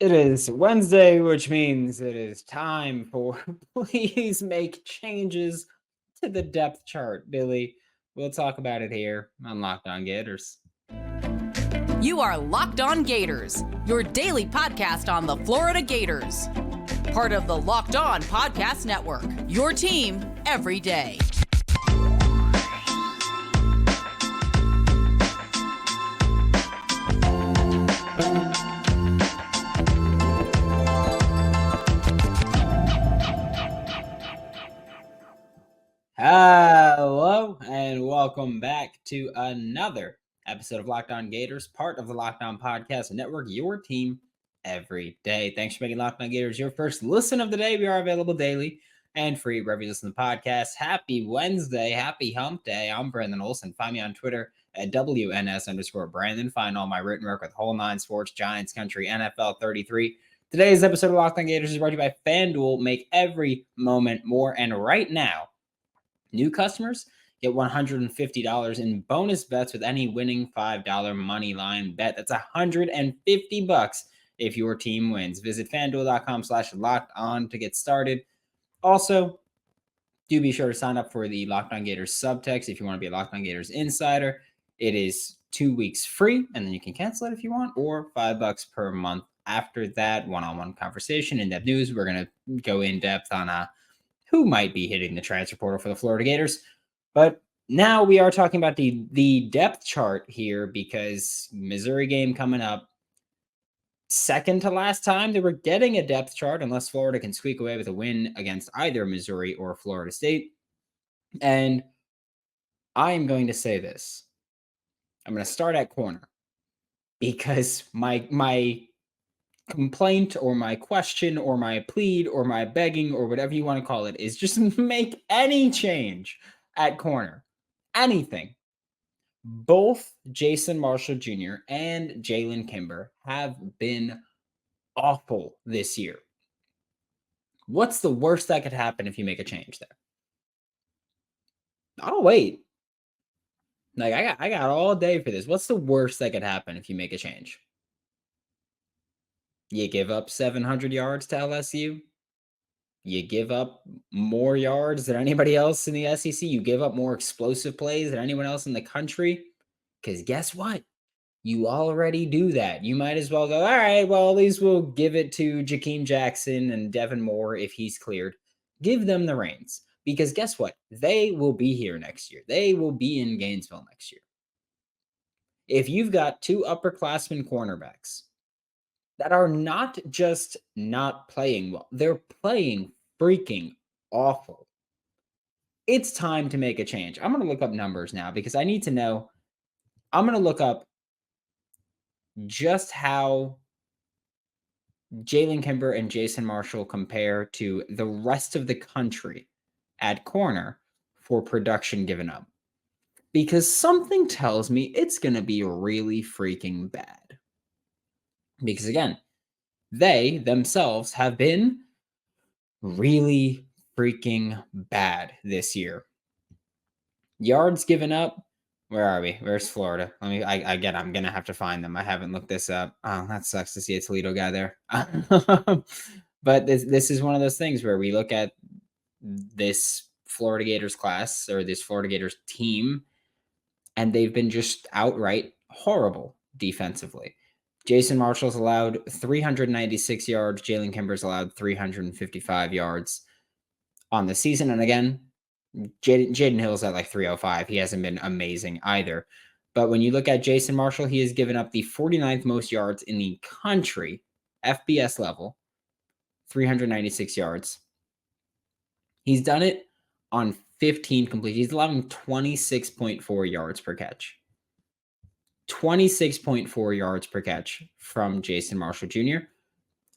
It is Wednesday, which means it is time for please make changes to the depth chart, Billy. We'll talk about it here on Locked On Gators. You are Locked On Gators, your daily podcast on the Florida Gators. Part of the Locked On Podcast Network, your team every day. Hello, and welcome back to another episode of Locked On Gators, part of the Locked On Podcast Network, your team every day. Thanks for making Locked On Gators your first listen of the day. We are available daily and free wherever you listen to the podcast. Happy Wednesday. Happy hump day. I'm Brandon Olsen. Find me on Twitter at WNS_Brandon. Find all my written work with Whole Nine Sports, Giants Country, NFL 33. Today's episode of Locked On Gators is brought to you by FanDuel. Make every moment more. And right now, new customers get $150 in bonus bets with any winning $5 money line bet. That's $150 if your team wins. Visit FanDuel.com/LockedOn to get started. Also, do be sure to sign up for the Locked On Gators subtext if you want to be a Locked On Gators insider. It is 2 weeks free, and then you can cancel it if you want, or $5 per month. After that, one-on-one conversation, in-depth news. We're going to go in depth on who might be hitting the transfer portal for the Florida Gators. But now we are talking about the depth chart here because Missouri game coming up. Second to last time they were getting a depth chart unless Florida can squeak away with a win against either Missouri or Florida State. And I am going to say this. I'm going to start at corner because my complaint or my question or my plead or my begging or whatever you want to call it is just make any change at corner. Anything. Both Jason Marshall Jr. and Jalen Kimber have been awful this year. What's the worst that could happen if you make a change there? I'll wait. Like I got all day for this. What's the worst that could happen if you make a change? You give up 700 yards to LSU. You give up more yards than anybody else in the SEC. You give up more explosive plays than anyone else in the country. Because guess what? You already do that. You might as well go, all right, well, at least we'll give it to Jakeem Jackson and Devin Moore if he's cleared. Give them the reins. Because guess what? They will be here next year. They will be in Gainesville next year. If you've got two upperclassmen cornerbacks that are not just not playing well, they're playing freaking awful. It's time to make a change. I'm going to look up numbers now because I need to know. I'm going to look up just how Jalen Kimber and Jason Marshall compare to the rest of the country at corner for production given up. Because something tells me it's going to be really freaking bad. Because again, they themselves have been really freaking bad this year. Yards given up. Where are we? Where's Florida? I'm going to have to find them. I haven't looked this up. Oh, that sucks to see a Toledo guy there. But this is one of those things where we look at this Florida Gators class or this Florida Gators team, and they've been just outright horrible defensively. Jason Marshall's allowed 396 yards. Jalen Kimber's allowed 355 yards on the season. And again, Jaden Hill's at like 305. He hasn't been amazing either. But when you look at Jason Marshall, he has given up the 49th most yards in the country, FBS level, 396 yards. He's done it on 15 completions. He's allowing 26.4 yards per catch. 26.4 yards per catch from Jason Marshall Jr.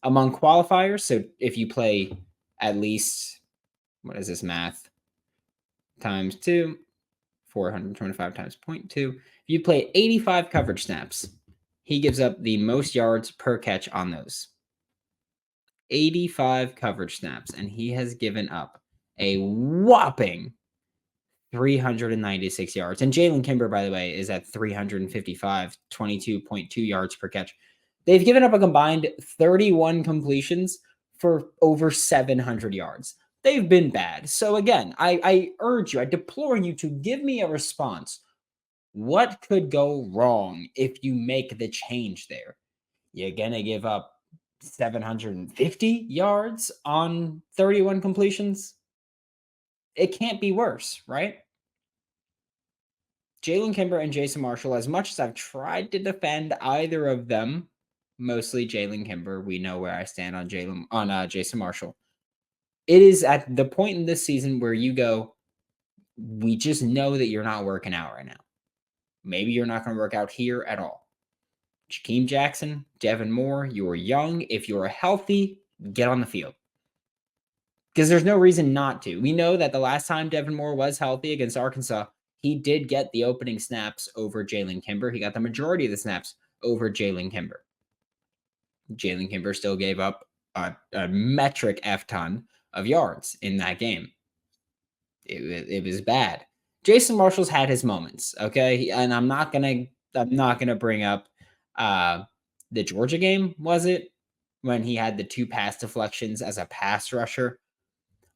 Among qualifiers, so if you play at least, what is this math? Times 2, 425 times 0.2. If you play 85 coverage snaps, he gives up the most yards per catch on those. 85 coverage snaps, and he has given up a whopping 396 yards. And Jalen Kimber, by the way, is at 355, 22.2 yards per catch. They've given up a combined 31 completions for over 700 yards. They've been bad. So again, I urge you, I deplore you to give me a response. What could go wrong if you make the change there? You're going to give up 750 yards on 31 completions? It can't be worse, right? Jalen Kimber and Jason Marshall, as much as I've tried to defend either of them, mostly Jalen Kimber, we know where I stand on Jason Marshall. It is at the point in this season where you go, we just know that you're not working out right now. Maybe you're not going to work out here at all. Jakeem Jackson, Devin Moore, you're young. If you're healthy, get on the field. Because there's no reason not to. We know that the last time Devin Moore was healthy against Arkansas, he did get the opening snaps over Jalen Kimber. He got the majority of the snaps over Jalen Kimber. Jalen Kimber still gave up a metric F ton of yards in that game. It was bad. Jason Marshall's had his moments, okay? And I'm not gonna bring up the Georgia game, was it? When he had the 2 pass deflections as a pass rusher.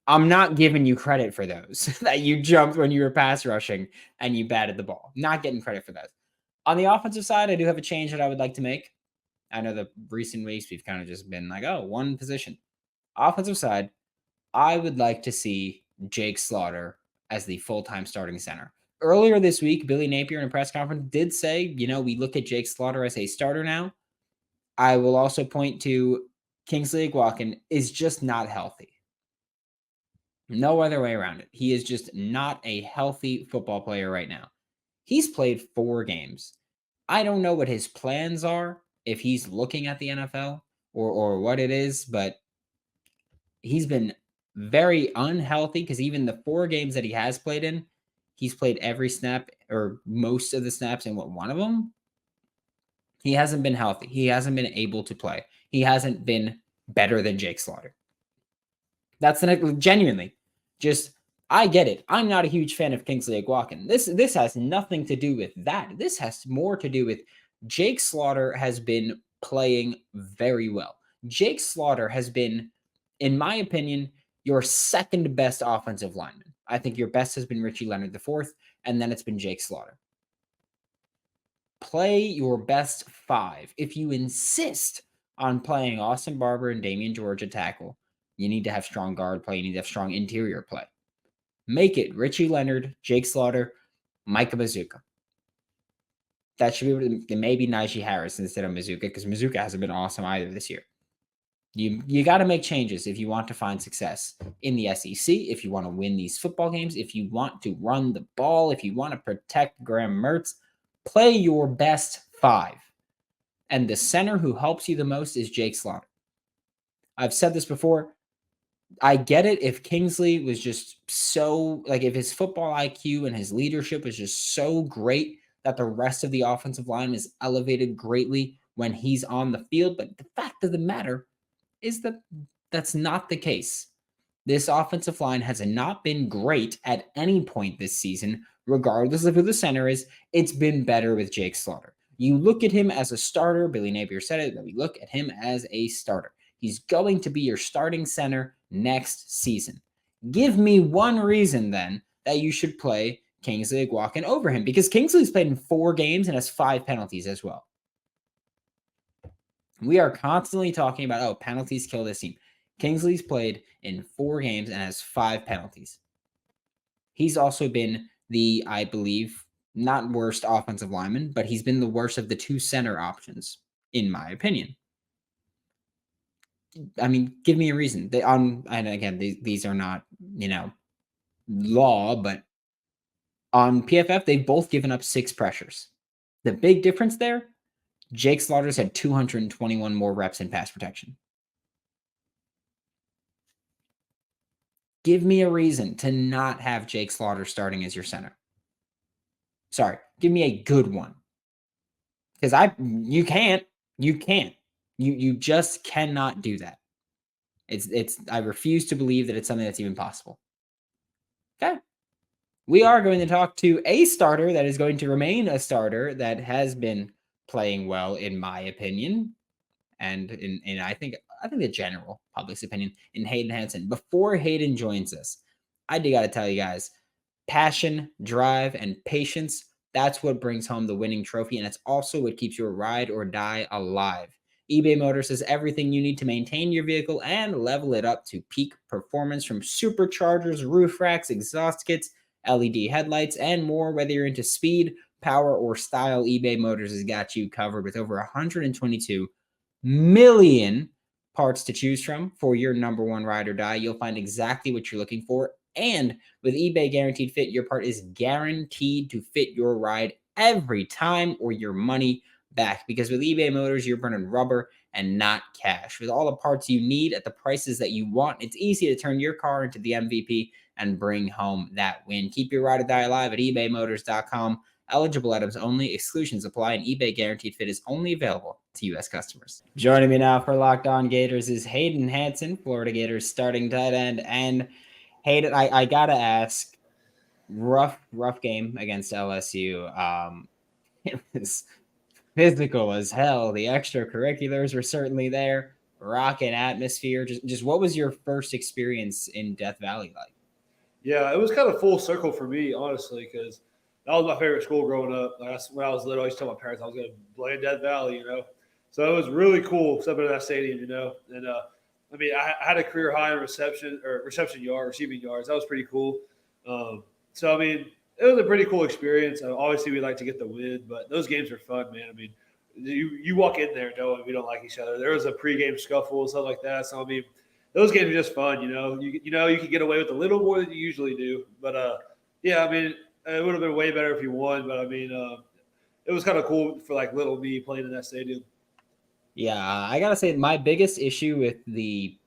I'm not giving you credit for those, that you jumped when you were pass rushing and you batted the ball. Not getting credit for those. On the offensive side, I do have a change that I would like to make. I know the recent weeks we've kind of just been like, oh, one position. Offensive side, I would like to see Jake Slaughter as the full-time starting center. Earlier this week, Billy Napier in a press conference did say, we look at Jake Slaughter as a starter now. I will also point to Kingsley Eguakin is just not healthy. No other way around it. He is just not a healthy football player right now. He's played 4 games. I don't know what his plans are, if he's looking at the NFL or what it is, but he's been very unhealthy because even the 4 games that he has played in, he's played every snap or most of the snaps in one of them. He hasn't been healthy. He hasn't been able to play. He hasn't been better than Jake Slaughter. That's genuinely. Just, I get it. I'm not a huge fan of Kingsley Eguakin. This has nothing to do with that. This has more to do with Jake Slaughter has been playing very well. Jake Slaughter has been, in my opinion, your second best offensive lineman. I think your best has been Richie Leonard IV, and then it's been Jake Slaughter. Play your best 5. If you insist on playing Austin Barber and Damian George at tackle, you need to have strong guard play. You need to have strong interior play. Make it Richie Leonard, Jake Slaughter, Micah Mazuka. That should be maybe Najee Harris instead of Mazuka, because Mazuka hasn't been awesome either this year. You got to make changes if you want to find success in the SEC, if you want to win these football games, if you want to run the ball, if you want to protect Graham Mertz. Play your best 5. And the center who helps you the most is Jake Slaughter. I've said this before. I get it if Kingsley was just so, if his football IQ and his leadership was just so great that the rest of the offensive line is elevated greatly when he's on the field. But the fact of the matter is that that's not the case. This offensive line has not been great at any point this season, regardless of who the center is. It's been better with Jake Slaughter. You look at him as a starter. Billy Napier said it, that we look at him as a starter. He's going to be your starting center next season. Give me one reason then that you should play Kingsley Eguakin over him, because Kingsley's played in 4 games and has 5 penalties as well. We are constantly talking about, penalties kill this team. Kingsley's played in 4 games and has 5 penalties. He's also been the, I believe, not worst offensive lineman, but he's been the worst of the 2 center options, in my opinion. I mean, give me a reason. And again, these are not, law, but on PFF, they've both given up 6 pressures. The big difference there, Jake Slaughter's had 221 more reps in pass protection. Give me a reason to not have Jake Slaughter starting as your center. Sorry, give me a good one. Because you can't. You just cannot do that. I refuse to believe that it's something that's even possible. Okay. We are going to talk to a starter that is going to remain a starter that has been playing well, in my opinion. and in I think the general public's opinion in Hayden Hansen. Before Hayden joins us, I do got to tell you guys, passion, drive, and patience. That's what brings home the winning trophy, and it's also what keeps your ride or die alive. eBay Motors has everything you need to maintain your vehicle and level it up to peak performance, from superchargers, roof racks, exhaust kits, LED headlights, and more. Whether you're into speed, power, or style, eBay Motors has got you covered with over 122 million parts to choose from for your number one ride or die. You'll find exactly what you're looking for. And with eBay Guaranteed Fit, your part is guaranteed to fit your ride every time, or your money back. Because with eBay Motors, you're burning rubber and not cash. With all the parts you need at the prices that you want, it's easy to turn your car into the MVP and bring home that win. Keep your ride or die alive at ebaymotors.com. Eligible items only. Exclusions apply, and eBay Guaranteed Fit is only available to U.S. customers. Joining me now for Locked On Gators is Hayden Hansen, Florida Gators starting tight end. And Hayden, I gotta ask, rough game against LSU. It was physical as hell. The extracurriculars were certainly there. Rockin' atmosphere. Just what was your first experience in Death Valley like? Yeah, it was kind of full circle for me, honestly, because that was my favorite school growing up. Like when I was little, I used to tell my parents I was going to play in Death Valley, So it was really cool stepping in that stadium, And I mean, I had a career high in receiving yards. That was pretty cool. So I mean, it was a pretty cool experience. Obviously, we like to get the win, but those games are fun, man. I mean, you walk in there knowing we don't like each other. There was a pregame scuffle and stuff like that. So I mean, those games are just fun, You can get away with a little more than you usually do, but yeah, I mean, it would have been way better if you won. But I mean, it was kind of cool for like little me playing in that stadium. Yeah, I gotta say, my biggest issue with the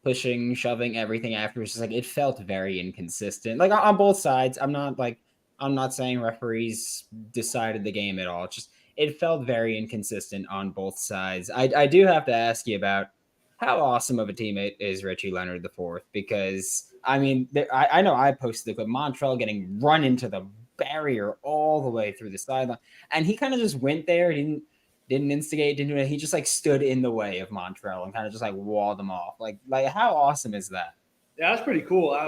pushing, shoving, everything after was just like it felt very inconsistent. Like on both sides. I'm not saying referees decided the game at all. It's just it felt very inconsistent on both sides. I do have to ask you about how awesome of a teammate is Richie Leonard IV, because I mean, I know I posted the clip, Montrell getting run into the barrier all the way through the sideline, and he kind of just went there, didn't instigate, didn't do it. He just like stood in the way of Montrell and kind of just like walled him off. Like how awesome is that? Yeah, that's pretty cool. I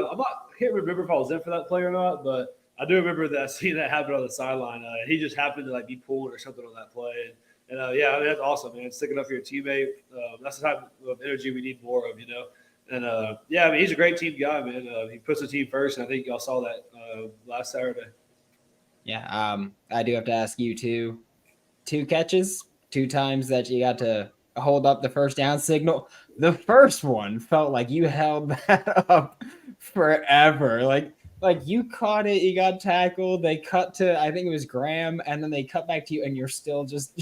can't remember if I was in for that play or not, but I do remember that seeing that happen on the sideline. He just happened to like be pulled or something on that play. And yeah, I mean, that's awesome, man. Sticking up for your teammate. That's the type of energy we need more of, And yeah, I mean, he's a great team guy, man. He puts the team first, and I think y'all saw that last Saturday. Yeah, I do have to ask you too. 2 catches, 2 times that you got to hold up the first down signal. The first one felt like you held that up forever. Like you caught it, you got tackled. They cut to, I think it was Graham, and then they cut back to you, and you're still just.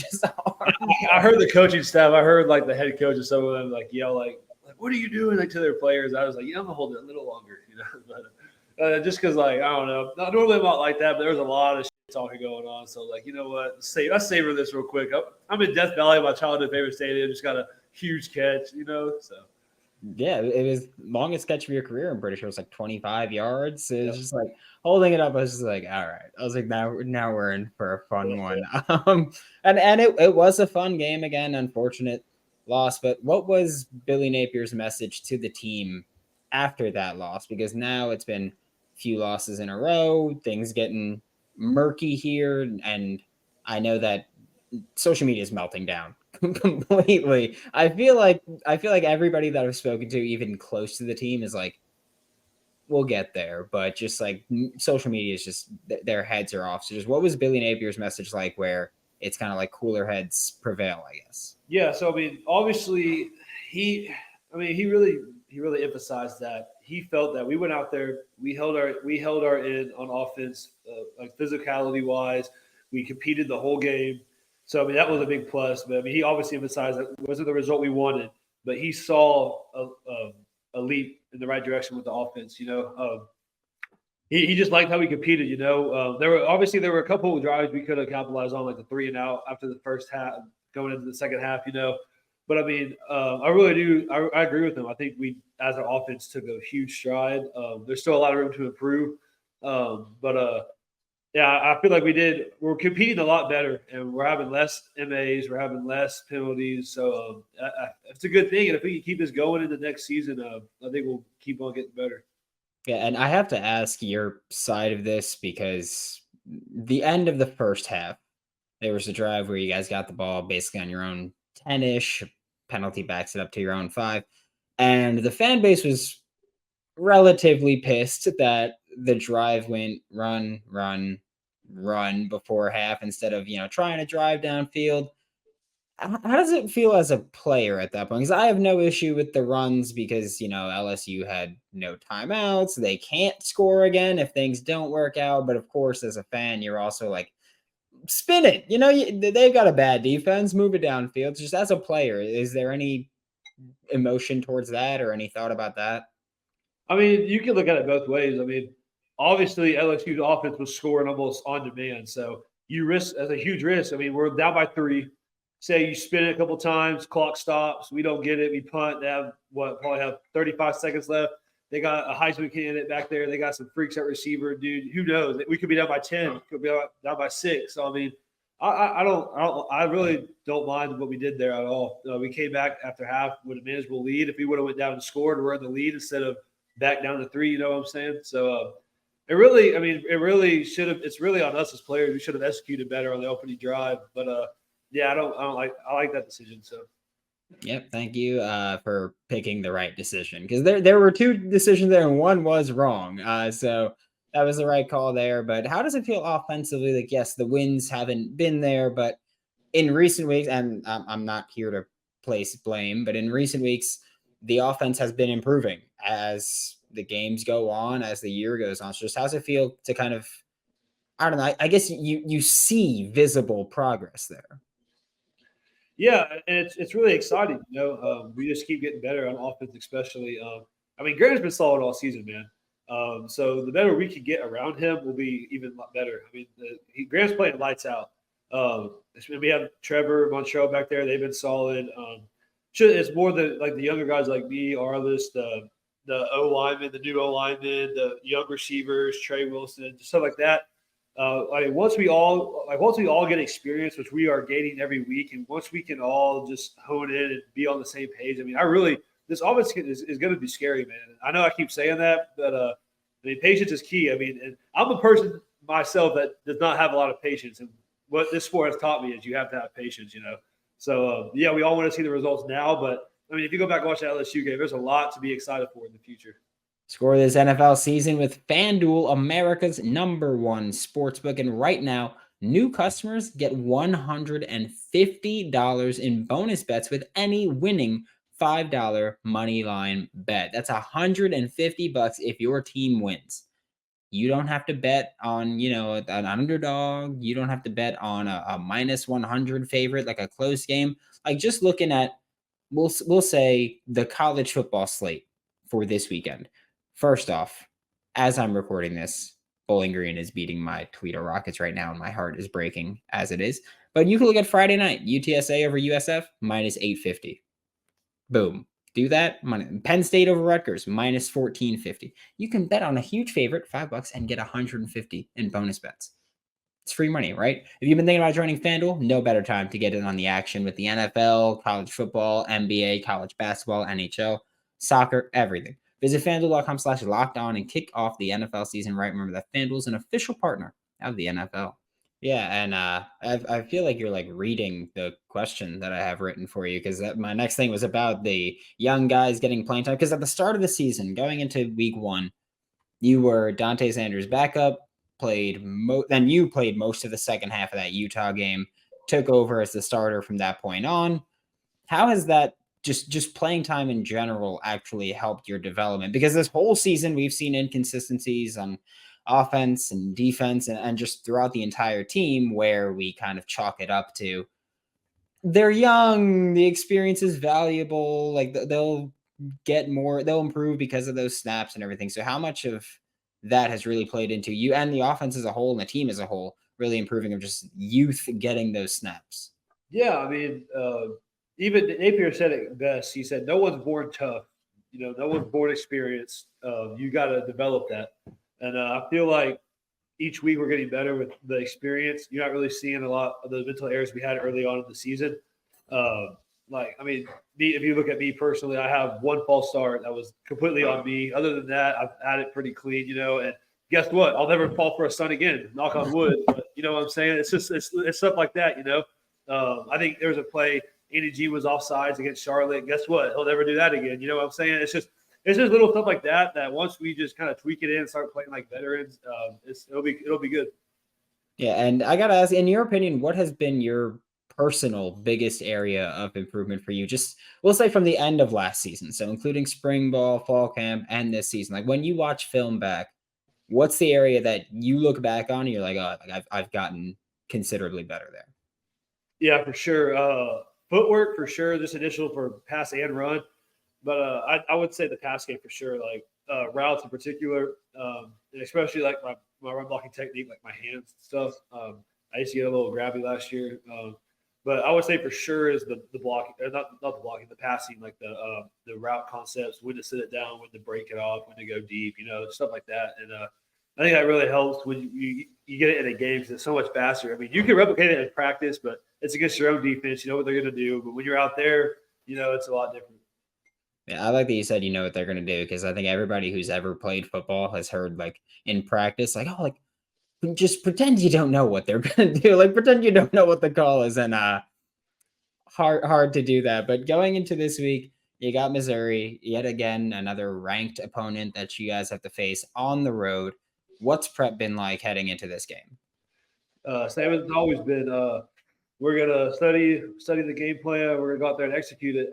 I heard the coaching staff. I heard like the head coach and some of them like yell like what are you doing like to their players? I was like, I'm gonna hold it a little longer, But just because like I don't know. Normally I'm not like that, but there was a lot of talking going on. So like, you know what? Let's savor this real quick. I'm in Death Valley, my childhood favorite stadium. Just got a huge catch, So yeah, it was longest catch of your career. I'm pretty sure it was like 25 yards. It was just like holding it up. I was just like, all right. I was like, now we're in for a fun one. And it was a fun game again. Unfortunate loss, but what was Billy Napier's message to the team after that loss? Because now it's been a few losses in a row. Things getting murky here, and I know that social media is melting down completely. I feel like everybody that I've spoken to, even close to the team, is like, we'll get there, but just like social media is just their heads are off. So just what was Billy Napier's message like, where it's kind of like cooler heads prevail, I guess? Yeah, so I mean, obviously he really emphasized that he felt that we went out there, we held our end on offense, like physicality wise, we competed the whole game. So I mean, that was a big plus. But I mean, he obviously emphasized that it wasn't the result we wanted, but he saw a leap in the right direction with the offense. He just liked how we competed. There were a couple of drives we could have capitalized on, like the 3 and out after the first half, going into the second half. But I mean, I really do. I agree with him. I think we, as an offense, took a huge stride. There's still a lot of room to improve, but Yeah, I feel like we're competing a lot better, and we're having less MAs, we're having less penalties. So it's a good thing. And if we can keep this going into next season, I think we'll keep on getting better. Yeah, and I have to ask your side of this because the end of the first half, there was a drive where you guys got the ball basically on your own 10-ish, penalty backs it up to your own 5, and the fan base was relatively pissed that the drive went run, run, run before half instead of, trying to drive downfield. How does it feel as a player at that point? Because I have no issue with the runs because, LSU had no timeouts. They can't score again if things don't work out. But of course, as a fan, you're also like, spin it. They've got a bad defense. Move it downfield. Just as a player, is there any emotion towards that or any thought about that? I mean, you can look at it both ways. I mean, obviously LSU's offense was scoring almost on demand, so you risk as a huge risk. I mean, we're down by 3. Say you spin it a couple times, clock stops, we don't get it, we punt. They have probably have 35 seconds left. They got a Heisman candidate back there. They got some freaks at receiver, dude. Who knows? We could be down by 10. Could be down by 6. So I mean, I really don't mind what we did there at all. We came back after half with a manageable lead. If we would have went down and scored, we're in the lead instead of back down to 3. You know what I'm saying? So it really should have. It's really on us as players. We should have executed better on the opening drive. But yeah, I like that decision. So. Yep, thank you for picking the right decision because there were 2 decisions there and one was wrong. So that was the right call there. But how does it feel offensively? Like, yes, the wins haven't been there, but in recent weeks, and I'm not here to place blame, but in recent weeks, the offense has been improving as the games go on, as the year goes on. So just how's it feel to kind of, I don't know, I guess you see visible progress there. Yeah, and it's really exciting. We just keep getting better on offense, especially. I mean, Grant's been solid all season, man. So the better we can get around him will be even better. I mean, Grant's playing lights out. We have Trevor, Montreal back there. They've been solid. It's more the younger guys like me, Arliss, the O lineman, the new O lineman, the young receivers, Trey Wilson, stuff like that. Once we all get experience, which we are gaining every week, and once we can all just hone in and be on the same page, I mean, this offense is going to be scary, man. I know I keep saying that, but I mean, patience is key. I mean, and I'm a person myself that does not have a lot of patience, and what this sport has taught me is you have to have patience, So yeah, we all want to see the results now, but I mean, if you go back and watch the LSU game, there's a lot to be excited for in the future. Score this NFL season with FanDuel, America's #1 sportsbook. And right now, new customers get $150 in bonus bets with any winning $5 money line bet. That's $150 if your team wins. You don't have to bet on, an underdog. You don't have to bet on a minus 100 favorite, like a close game. Like just looking at, we'll say the college football slate for this weekend. First off, as I'm recording this, Bowling Green is beating my Toledo Rockets right now, and my heart is breaking as it is. But you can look at Friday night, UTSA over USF, minus 850. Boom. Do that. Penn State over Rutgers, minus 1450. You can bet on a huge favorite, $5, and get 150 in bonus bets. It's free money, right? If you've been thinking about joining FanDuel, no better time to get in on the action with the NFL, college football, NBA, college basketball, NHL, soccer, everything. Visit FanDuel.com/lockedon and kick off the NFL season right. Remember that FanDuel is an official partner of the NFL. Yeah, and I feel like you're like reading the question that I have written for you because my next thing was about the young guys getting playing time. Because at the start of the season, going into week 1, you were Dante Sanders' backup. Then you played most of the second half of that Utah game. Took over as the starter from that point on. How has that just playing time in general actually helped your development? Because this whole season we've seen inconsistencies on offense and defense and just throughout the entire team where we kind of chalk it up to they're young, the experience is valuable, like they'll improve because of those snaps and everything. So how much of that has really played into you and the offense as a whole and the team as a whole really improving of just youth getting those snaps? Yeah, I mean, even Napier said it best. He said, "No one's born tough. No one's born experienced. You got to develop that." And I feel like each week we're getting better with the experience. You're not really seeing a lot of the mental errors we had early on in the season. If you look at me personally, I have one false start that was completely on me. Other than that, I've had it pretty clean, and guess what? I'll never fall for a stunt again, knock on wood. But you know what I'm saying? It's just it's stuff like that, I think there was a play, Andy G was offsides against Charlotte. Guess what? He'll never do that again. You know what I'm saying? It's just little stuff like that once we just kind of tweak it in and start playing like veterans, it'll be good. Yeah, and I gotta ask, in your opinion, what has been your personal biggest area of improvement for you? Just we'll say from the end of last season, so including spring ball, fall camp, and this season. Like when you watch film back, what's the area that you look back on and you're like, oh, like I've gotten considerably better there? Yeah, for sure. Footwork for sure. This initial for pass and run, but I would say the pass game for sure. Like routes in particular, and especially like my run blocking technique, like my hands and stuff. I used to get a little grabby last year, but I would say for sure is the blocking, not the blocking, the passing, like the route concepts, when to sit it down, when to break it off, when to go deep, stuff like that. And I think that really helps when you get it in a game because it's so much faster. I mean, you can replicate it in practice, but it's against your own defense. You know what they're going to do. But when you're out there, it's a lot different. Yeah, I like that you said you know what they're gonna do because I think everybody who's ever played football has heard like in practice, like, oh, like just pretend you don't know what they're gonna do. Like pretend you don't know what the call is, and hard to do that. But going into this week, you got Missouri, yet again, another ranked opponent that you guys have to face on the road. What's prep been like heading into this game? Same as it's always been. We're gonna study the game plan. We're gonna go out there and execute it.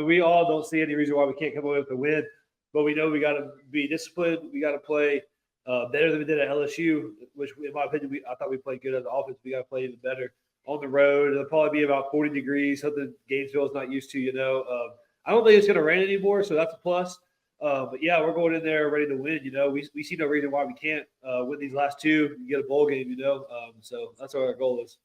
We all don't see any reason why we can't come away with a win, but we know we got to be disciplined. We got to play better than we did at LSU, which, in my opinion, I thought we played good as an offense. We got to play even better on the road. It'll probably be about 40 degrees, something Gainesville is not used to. I don't think it's going to rain anymore, so that's a plus. But yeah, we're going in there ready to win. We see no reason why we can't win these last two and get a bowl game. So that's what our goal is.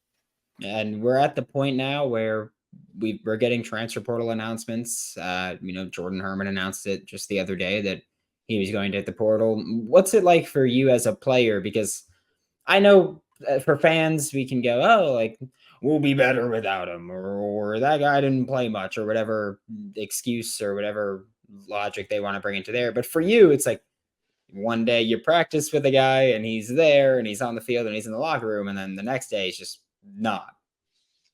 And we're at the point now where we're getting transfer portal announcements. Jordan Herman announced it just the other day that he was going to hit the portal. What's it like for you as a player? Because I know for fans, we can go, oh, like we'll be better without him, or that guy didn't play much, or whatever excuse or whatever logic they want to bring into there. But for you, it's like one day you practice with a guy and he's there and he's on the field and he's in the locker room, and then the next day he's just not.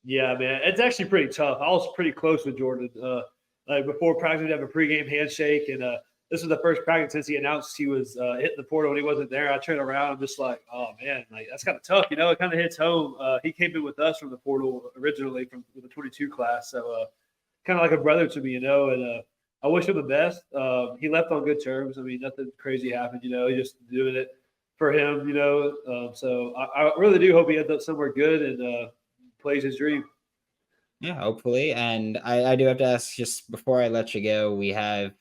Yeah, man, it's actually pretty tough. I was pretty close with Jordan. Like before practice, we'd have a pregame handshake, and this was the first practice since he announced he was hitting the portal and he wasn't there. I turned around, I'm just like, oh man, like that's kind of tough, It kind of hits home. He came in with us from the portal originally from the 22 class, so kind of like a brother to me, And I wish him the best. He left on good terms. I mean, nothing crazy happened, He just doing it for him, So I really do hope he ends up somewhere good and plays his dream. Yeah, hopefully. And I do have to ask just before I let you go, we have,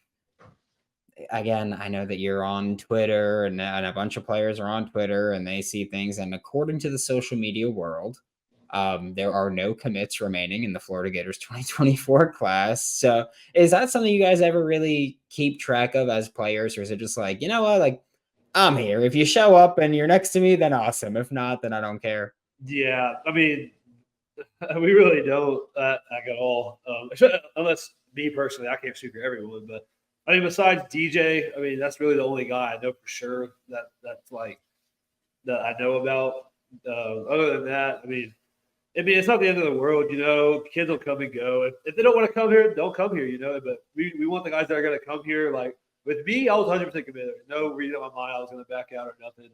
again, I know that you're on Twitter and a bunch of players are on Twitter and they see things. And according to the social media world, there are no commits remaining in the Florida Gators 2024 class. So is that something you guys ever really keep track of as players? Or is it just like, you know what, like I'm here. If you show up and you're next to me, then awesome. If not, then I don't care. Yeah, I mean, we really don't at all. Unless me personally, I can't speak for everyone, but I mean, besides DJ, I mean, that's really the only guy I know for sure that's like that I know about. Other than that, I mean, it's not the end of the world, Kids will come and go. If they don't want to come here, don't come here, But we want the guys that are going to come here. Like with me, I was 100% committed. No reason in my mind I was going to back out or nothing.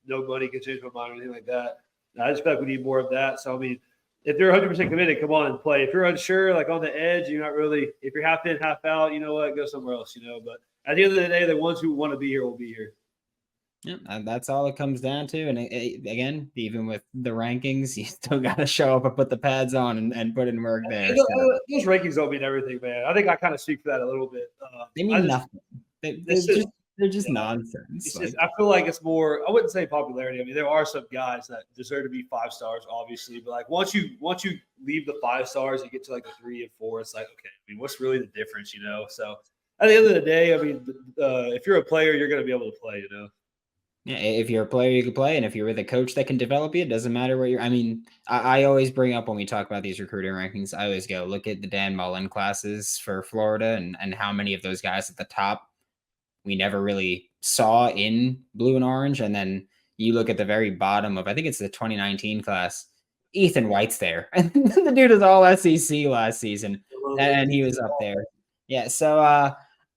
No money can change my mind or anything like that. I just feel like we need more of that. So I mean, if they're 100% committed, come on and play. If you're unsure, like on the edge, you're not really. If you're half in, half out, you know what? Go somewhere else, But at the end of the day, the ones who want to be here will be here. Yeah, and that's all it comes down to. And again, even with the rankings, you still got to show up and put the pads on and put in work there. Those rankings don't mean everything, man. I think I kind of speak for that a little bit. They mean nothing. They're just nonsense. I feel like it's more. I wouldn't say popularity. I mean, there are some guys that deserve to be 5 stars, obviously. But like once you leave the 5 stars, you get to like the 3 and 4. It's like, okay, I mean, what's really the difference, So at the end of the day, I mean, if you're a player, you're going to be able to play, Yeah, if you're a player, you can play, and if you're with a coach that can develop you, it doesn't matter where you're. I mean, I always bring up when we talk about these recruiting rankings. I always go look at the Dan Mullen classes for Florida, and how many of those guys at the top we never really saw in blue and orange, and then you look at the very bottom of I think it's the 2019 class. Ethan White's there, and the dude is all SEC last season, and he was up there. Yeah, so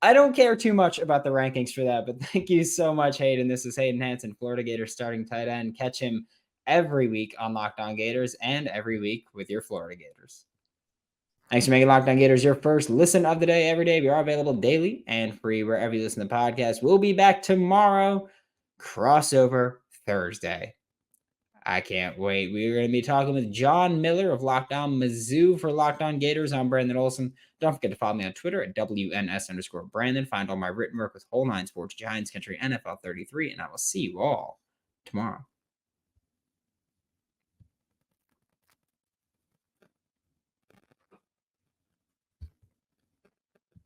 I don't care too much about the rankings for that, but thank you so much, Hayden. This is Hayden Hansen, Florida Gators starting tight end. Catch him every week on Locked On Gators and every week with your Florida Gators. Thanks for making Locked On Gators your first listen of the day every day. We are available daily and free wherever you listen to podcasts. We'll be back tomorrow, crossover Thursday. I can't wait. We're going to be talking with John Miller of Locked On Mizzou for Locked On Gators. I'm Brandon Olsen. Don't forget to follow me on Twitter at WNS_Brandon. Find all my written work with Whole Nine Sports, Giants Country, NFL 33, and I will see you all tomorrow.